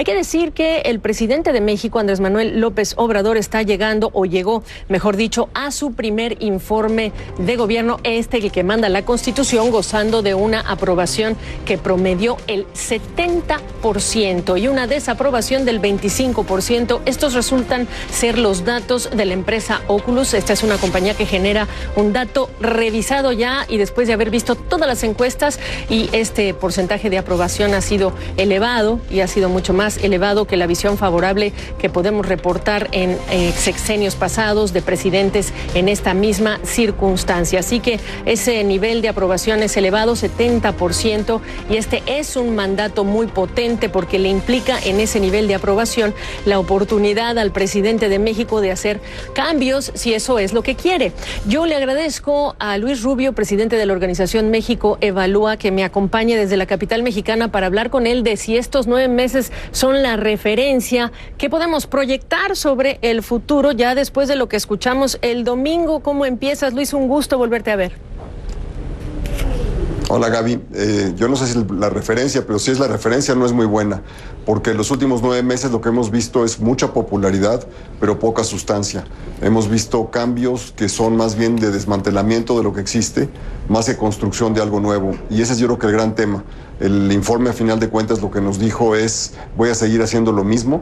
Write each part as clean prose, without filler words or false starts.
Hay que decir que el presidente de México, Andrés Manuel López Obrador, está llegando, o llegó, mejor dicho, a su primer informe de gobierno, el que manda la Constitución, gozando de una aprobación que promedió el 70% y una desaprobación del 25%. Estos resultan ser los datos de la empresa Oculus. Esta es una compañía que genera un dato revisado ya y después de haber visto todas las encuestas, y este porcentaje de aprobación ha sido elevado y ha sido mucho más elevado que la visión favorable que podemos reportar en sexenios pasados de presidentes en esta misma circunstancia. Así que ese nivel de aprobación es elevado, 70%, y este es un mandato muy potente porque le implica en ese nivel de aprobación la oportunidad al presidente de México de hacer cambios si eso es lo que quiere. Yo le agradezco a Luis Rubio, presidente de la organización México Evalúa, que me acompañe desde la capital mexicana para hablar con él de si estos 9 meses son la referencia que podemos proyectar sobre el futuro ya después de lo que escuchamos el domingo. ¿Cómo empiezas, Luis? Un gusto volverte a ver. Hola, Gaby. Yo no sé si la referencia, pero si es la referencia no es muy buena, porque en los últimos 9 meses lo que hemos visto es mucha popularidad, pero poca sustancia. Hemos visto cambios que son más bien de desmantelamiento de lo que existe, más que construcción de algo nuevo. Y ese es, yo creo, que el gran tema. El informe, a final de cuentas, lo que nos dijo es: voy a seguir haciendo lo mismo.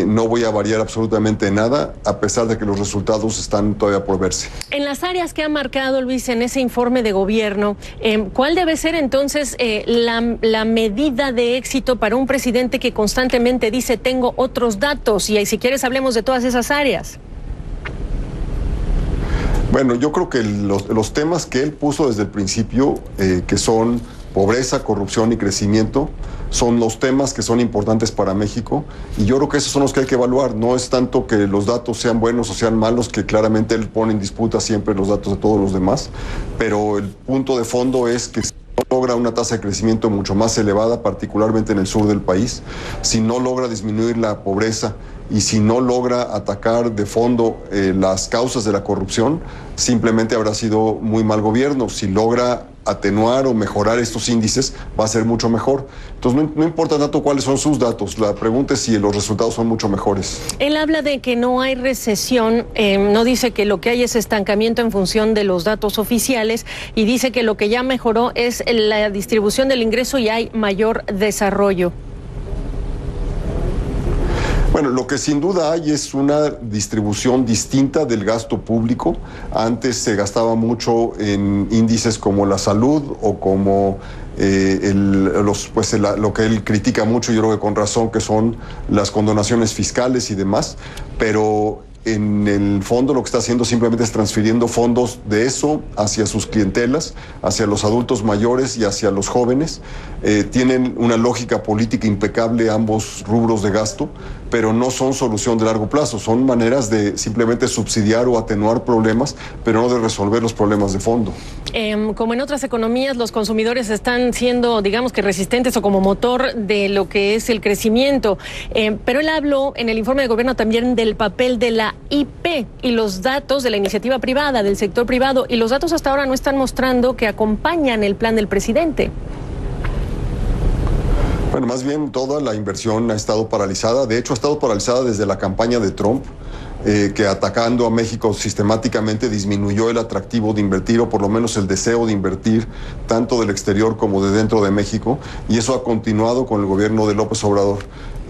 No voy a variar absolutamente nada, a pesar de que los resultados están todavía por verse. En las áreas que ha marcado, Luis, en ese informe de gobierno, ¿cuál debe ser entonces la medida de éxito para un presidente que constantemente dice tengo otros datos? Y si quieres hablemos de todas esas áreas. Bueno, yo creo que los temas que él puso desde el principio, que son pobreza, corrupción y crecimiento, son los temas que son importantes para México, y yo creo que esos son los que hay que evaluar. No es tanto que los datos sean buenos o sean malos, que claramente él pone en disputa siempre los datos de todos los demás, pero el punto de fondo es que si no logra una tasa de crecimiento mucho más elevada, particularmente en el sur del país, si no logra disminuir la pobreza y si no logra atacar de fondo las causas de la corrupción, simplemente habrá sido muy mal gobierno. Si logra atenuar o mejorar estos índices, va a ser mucho mejor. Entonces no importa tanto cuáles son sus datos, la pregunta es si los resultados son mucho mejores. Él habla de que no hay recesión, no dice que lo que hay es estancamiento en función de los datos oficiales, y dice que lo que ya mejoró es la distribución del ingreso y hay mayor desarrollo. Bueno, lo que sin duda hay es una distribución distinta del gasto público. Antes se gastaba mucho en índices como la salud o como lo que él critica mucho, yo creo que con razón, que son las condonaciones fiscales y demás, pero en el fondo lo que está haciendo simplemente es transfiriendo fondos de eso hacia sus clientelas, hacia los adultos mayores y hacia los jóvenes. Tienen una lógica política impecable ambos rubros de gasto, pero no son solución de largo plazo, son maneras de simplemente subsidiar o atenuar problemas, pero no de resolver los problemas de fondo. Como en otras economías, los consumidores están siendo, digamos que resistentes o como motor de lo que es el crecimiento, pero él habló en el informe de gobierno también del papel de la IP y los datos de la iniciativa privada, del sector privado, y los datos hasta ahora no están mostrando que acompañan el plan del presidente. Bueno, más bien toda la inversión ha estado paralizada. De hecho, ha estado paralizada desde la campaña de Trump, que atacando a México sistemáticamente disminuyó el atractivo de invertir, o por lo menos el deseo de invertir, tanto del exterior como de dentro de México, y eso ha continuado con el gobierno de López Obrador.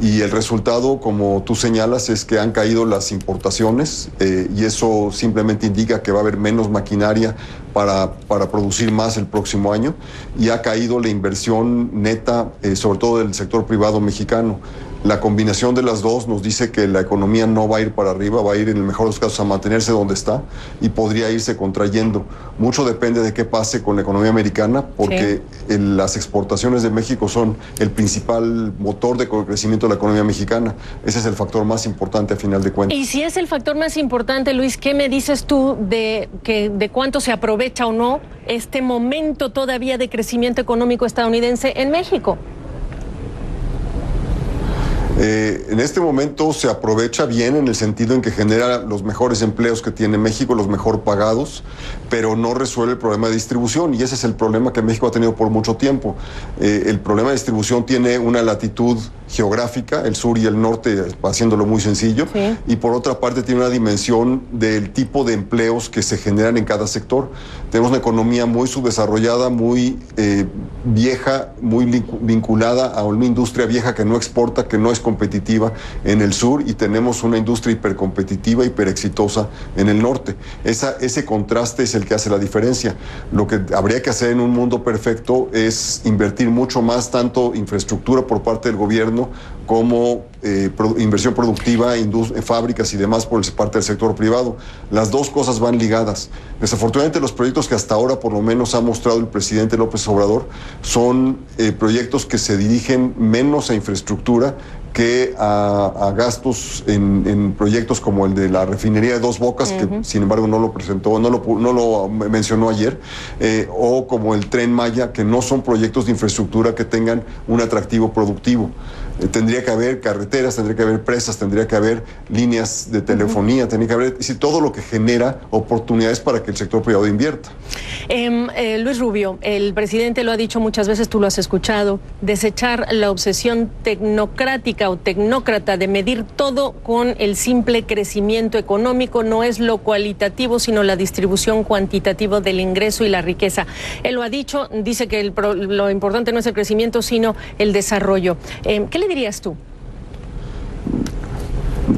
Y el resultado, como tú señalas, es que han caído las importaciones, y eso simplemente indica que va a haber menos maquinaria para producir más el próximo año, y ha caído la inversión neta, sobre todo del sector privado mexicano. La combinación de las dos nos dice que la economía no va a ir para arriba, va a ir en el mejor de los casos a mantenerse donde está y podría irse contrayendo. Mucho depende de qué pase con la economía americana, porque sí, las exportaciones de México son el principal motor de crecimiento de la economía mexicana. Ese es el factor más importante a final de cuentas. Y si es el factor más importante, Luis, ¿qué me dices tú de cuánto se aprovecha o no este momento todavía de crecimiento económico estadounidense en México? En este momento se aprovecha bien en el sentido en que genera los mejores empleos que tiene México, los mejor pagados, pero no resuelve el problema de distribución, y ese es el problema que México ha tenido por mucho tiempo. El problema de distribución tiene una latitud geográfica, el sur y el norte, haciéndolo muy sencillo, sí. Y por otra parte tiene una dimensión del tipo de empleos que se generan en cada sector. Tenemos una economía muy subdesarrollada, muy vieja, muy vinculada a una industria vieja que no exporta, que no es competitiva en el sur, y tenemos una industria hipercompetitiva, hiperexitosa en el norte. Ese contraste es el que hace la diferencia. Lo que habría que hacer en un mundo perfecto es invertir mucho más, tanto infraestructura por parte del gobierno como inversión productiva, fábricas y demás por parte del sector privado. Las dos cosas van ligadas. Desafortunadamente, los proyectos que hasta ahora por lo menos ha mostrado el presidente López Obrador son proyectos que se dirigen menos a infraestructura que a gastos en proyectos como el de la refinería de Dos Bocas, que sin embargo no lo presentó, no lo mencionó ayer, o como el Tren Maya, que no son proyectos de infraestructura que tengan un atractivo productivo. Tendría que haber carreteras, tendría que haber presas, tendría que haber líneas de telefonía, tendría que haber todo lo que genera oportunidades para que el sector privado invierta. Luis Rubio, el presidente lo ha dicho muchas veces, tú lo has escuchado, desechar la obsesión tecnocrática o tecnócrata de medir todo con el simple crecimiento económico. No es lo cualitativo, sino la distribución cuantitativa del ingreso y la riqueza. Él lo ha dicho, dice que lo importante no es el crecimiento, sino el desarrollo. ¿Qué le dirías tú?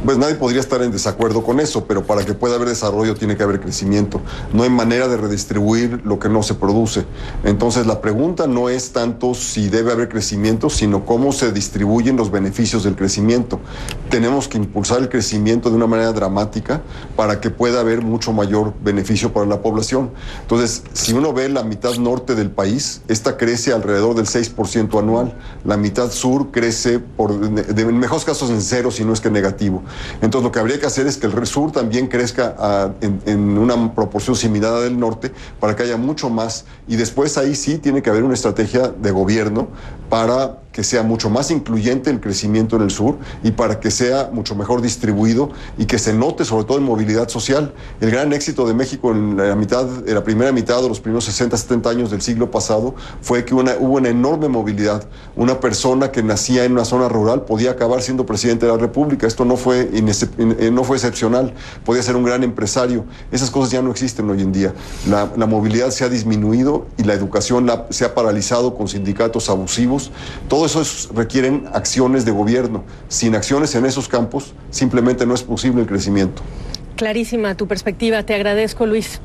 Pues nadie podría estar en desacuerdo con eso, pero para que pueda haber desarrollo tiene que haber crecimiento. No hay manera de redistribuir lo que no se produce. Entonces la pregunta no es tanto si debe haber crecimiento, sino cómo se distribuyen los beneficios del crecimiento. Tenemos que impulsar el crecimiento de una manera dramática para que pueda haber mucho mayor beneficio para la población. Entonces, si uno ve la mitad norte del país, esta crece alrededor del 6% anual. La mitad sur crece, en mejores casos, en cero, si no es que negativo. Entonces lo que habría que hacer es que el sur también crezca en una proporción similar a del norte para que haya mucho más, y después ahí sí tiene que haber una estrategia de gobierno para que sea mucho más incluyente el crecimiento en el sur y para que sea mucho mejor distribuido y que se note sobre todo en movilidad social. El gran éxito de México en la primera mitad de los primeros 60, 70 años del siglo pasado fue que hubo una enorme movilidad. Una persona que nacía en una zona rural podía acabar siendo presidente de la República. Esto no fue excepcional. Podía ser un gran empresario. Esas cosas ya no existen hoy en día. La movilidad se ha disminuido y la educación se ha paralizado con sindicatos abusivos. Todo eso requieren acciones de gobierno. Sin acciones en esos campos, simplemente no es posible el crecimiento. Clarísima tu perspectiva. Te agradezco, Luis.